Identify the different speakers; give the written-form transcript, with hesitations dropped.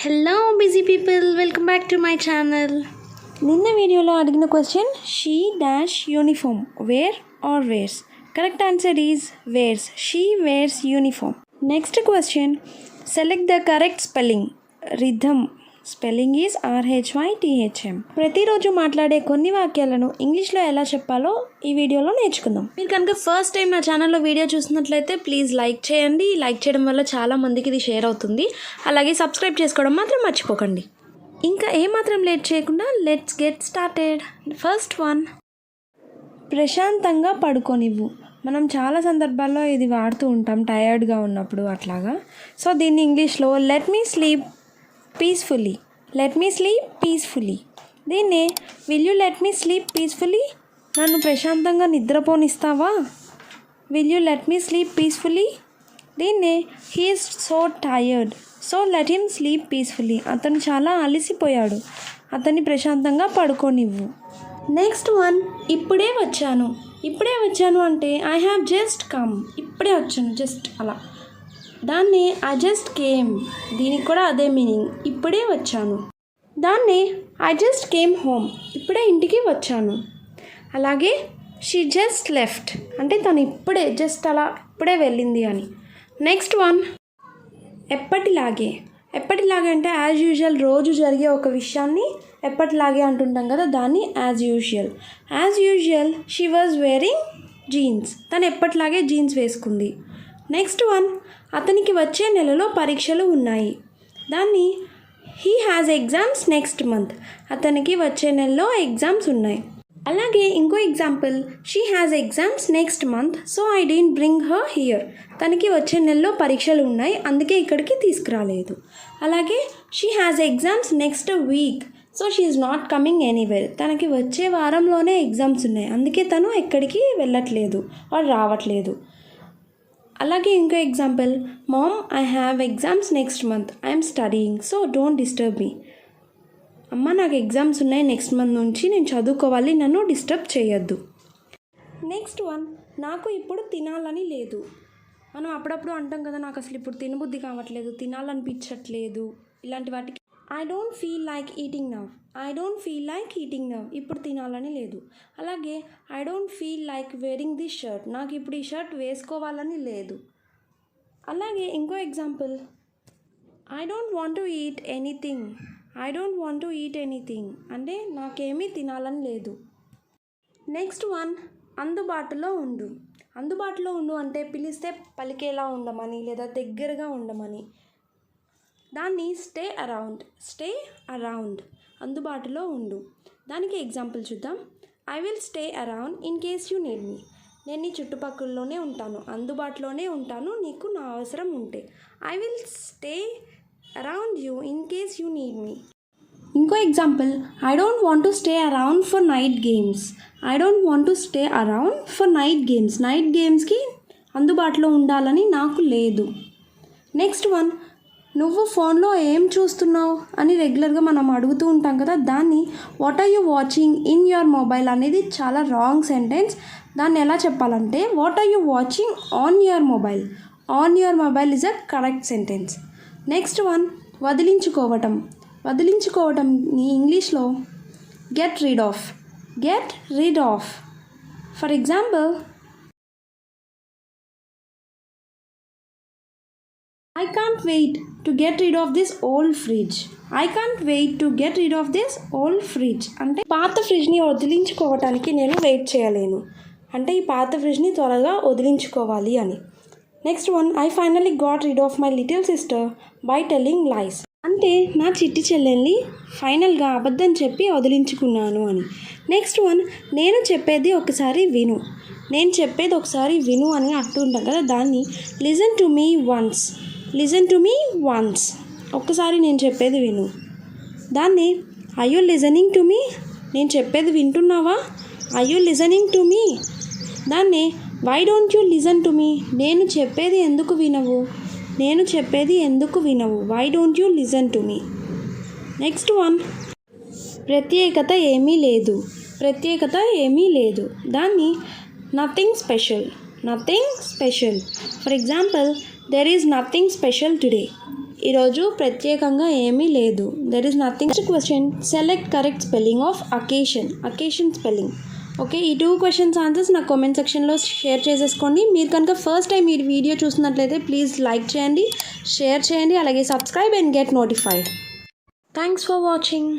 Speaker 1: Hello busy people, welcome back to my channel. నిన్న వీడియోలో అడిగిన question she dash uniform wear or wears. Correct answer is wears. She wears uniform. Next question select the correct spelling. Rhythm spelling is RHYTHM. ప్రతిరోజు మాట్లాడే కొన్ని వాక్యాలను ఇంగ్లీష్లో ఎలా చెప్పాలో ఈ వీడియోలో నేర్చుకుందాం. మీరు కనుక ఫస్ట్ టైం నా ఛానల్లో వీడియో చూసినట్లయితే ప్లీజ్ లైక్ చేయండి. లైక్ చేయడం వల్ల చాలా మందికి ఇది షేర్ అవుతుంది. అలాగే సబ్స్క్రైబ్ చేసుకోవడం మాత్రం మర్చిపోకండి. ఇంకా ఏమాత్రం లేట్ చేయకుండా let's get started. First one, ప్రశాంతంగా పడుకోనివ్వు. మనం చాలా సందర్భాల్లో ఇది వాడుతూ ఉంటాం టయర్డ్గా ఉన్నప్పుడు అట్లాగా. సో దీన్ని ఇంగ్లీష్లో let me sleep peacefully. Let me sleep peacefully. దీన్నే will you let me sleep peacefully. నన్ను ప్రశాంతంగా నిద్రపోనిస్తావా. Will you let me sleep peacefully. దీన్నే he is so tired so let him sleep peacefully. అతను చాలా అలసిపోయాడు, అతన్ని ప్రశాంతంగా పడుకోనివ్వు. నెక్స్ట్ వన్, ఇప్పుడే వచ్చాను. ఇప్పుడే వచ్చాను అంటే ఐ హ్యావ్ జస్ట్ కమ్. ఇప్పుడే వచ్చాను, జస్ట్ అలా. దాన్నే ఐ జస్ట్ కేమ్. దీనికి కూడా అదే మీనింగ్, ఇప్పుడే వచ్చాను. దాన్నే ఐ జస్ట్ కేమ్ హోమ్. ఇప్పుడే ఇంటికి వచ్చాను. అలాగే షీ జస్ట్ లెఫ్ట్ అంటే తను ఇప్పుడే జస్ట్ అలా ఇప్పుడే వెళ్ళింది అని. నెక్స్ట్ వన్, ఎప్పటిలాగే. ఎప్పటిలాగే అంటే యాజ్ యూజువల్, రోజు జరిగే ఒక విషయాన్ని ఎప్పటిలాగే అంటుంటాం కదా, దాన్ని as usual. As usual she was wearing jeans. తను ఎప్పటిలాగే జీన్స్ వేసుకుంది. నెక్స్ట్ వన్, అతనికి వచ్చే నెలలో పరీక్షలు ఉన్నాయి. దాన్ని he has exams next month. అతనికి వచ్చే నెలలో ఎగ్జామ్స్ ఉన్నాయి. అలాగే ఇంకో example, she has exams next month so I don't bring her here. తనకి వచ్చే నెలలో పరీక్షలు ఉన్నాయి, అందుకే ఇక్కడికి తీసుకురాలేదు. అలాగే she has exams next week so she is not coming anywhere. తనకి వచ్చే వారంలోనే ఎగ్జామ్స్ ఉన్నాయి, అందుకే తను ఎక్కడికి వెళ్ళట్లేదు వాడు రావట్లేదు. అలాగే ఇంకో example, mom I have exams next month I'm studying so don't disturb me. అమ్మ నాకు ఎగ్జామ్స్ ఉన్నాయి నెక్స్ట్ మంత్ నుంచి, నేను చదువుకోవాలి, నన్ను డిస్టర్బ్ చేయొద్దు. నెక్స్ట్ వన్, నాకు ఇప్పుడు తినాలని లేదు. మనం అప్పుడప్పుడు అంటాం కదా, నాకు అసలు ఇప్పుడు తినబుద్ధి కావట్లేదు, తినాలనిపించట్లేదు, ఇలాంటి వాటికి I don't feel like eating now. I don't feel like eating now, ఇప్పుడు తినాలని లేదు. అలాగే I don't feel like wearing this shirt. నాకు ఇప్పుడు ఈ షర్ట్ వేసుకోవాలని లేదు. అలాగే ఇంకో example, I don't want to eat anything. I don't want to eat anything అంటే నాకేమీ తినాలని లేదు. నెక్స్ట్ వన్, అందుబాటులో ఉండు. అందుబాటులో ఉండు అంటే పిలిస్తే పలికేలా ఉండమని లేదా దగ్గరగా ఉండమని. దాన్ని స్టే అరౌండ్. స్టే అరౌండ్, అందుబాటులో ఉండు. దానికి ఎగ్జాంపుల్ చూద్దాం. I will stay around in case you need me. నేను నీ చుట్టుపక్కలలోనే ఉంటాను, అందుబాటులోనే ఉంటాను నీకు నా అవసరం ఉంటే. I will stay around you in case you need me. ఇంకో example, I don't want to stay around for night games. I don't want to stay around for night games. Night గేమ్స్కి అందుబాటులో ఉండాలని నాకు లేదు. నెక్స్ట్ వన్, నువ్వు ఫోన్లో ఏం చూస్తున్నావు అని రెగ్యులర్గా మనం అడుగుతూ ఉంటాం కదా, దాన్ని what are you watching in your mobile అనేది చాలా రాంగ్ సెంటెన్స్. దాన్ని ఎలా చెప్పాలంటే what are you watching on your mobile. On your mobile is a correct sentence. Next one, వదిలించుకోవటం. వదిలించుకోవటం నీ ఇంగ్లీష్లో get rid of. Get rid of. For example, I can't wait to get rid of this old fridge. I can't wait to get rid of this old fridge. అంటే పాత ఫ్రిడ్జ్ని వదిలించుకోవటానికి నేను wait చేయలేను, అంటే ఈ పాత ఫ్రిడ్జ్ని త్వరగా వదిలించుకోవాలి అని. Next one, I finally got rid of my little sister by telling లైస్. అంటే నా చిట్టి చెల్లెల్ని ఫైనల్గా అబద్ధం చెప్పి వదిలించుకున్నాను అని. నెక్స్ట్ వన్, నేను చెప్పేది ఒకసారి విను. నేను చెప్పేది ఒకసారి విను అని అంటుంటాం కదా, దాన్ని listen to me once. Listen to me once, ఒక్కసారి నేను చెప్పేది విను. దాన్ని I you listening to me. నేను చెప్పేది వింటున్నావా. I you listening to me. దాన్ని why don't you listen to me. నేను చెప్పేది ఎందుకు వినవు. నేను చెప్పేది ఎందుకు వినవు. Why don't you listen to me. Next one, ప్రత్యేకత ఏమీ లేదు. ప్రత్యేకత ఏమీ లేదు. దాన్ని nothing special. Nothing special. For example, there is nothing special today. ఈరోజు ప్రత్యేకంగా ఏమీ లేదు. There is nothing. Question, select correct spelling of occasion spelling. Okay, ఈ 2 క్వశ్చన్స్ ఆన్సర్స్ నాకు కామెంట్ సెక్షన్లో షేర్ చేసేసుకోండి. మీరు కనుక ఫస్ట్ టైం ఈ వీడియో చూసినట్లయితే ప్లీజ్ లైక్ చేయండి, షేర్ చేయండి, అలాగే subscribe and get notified. Thanks for watching.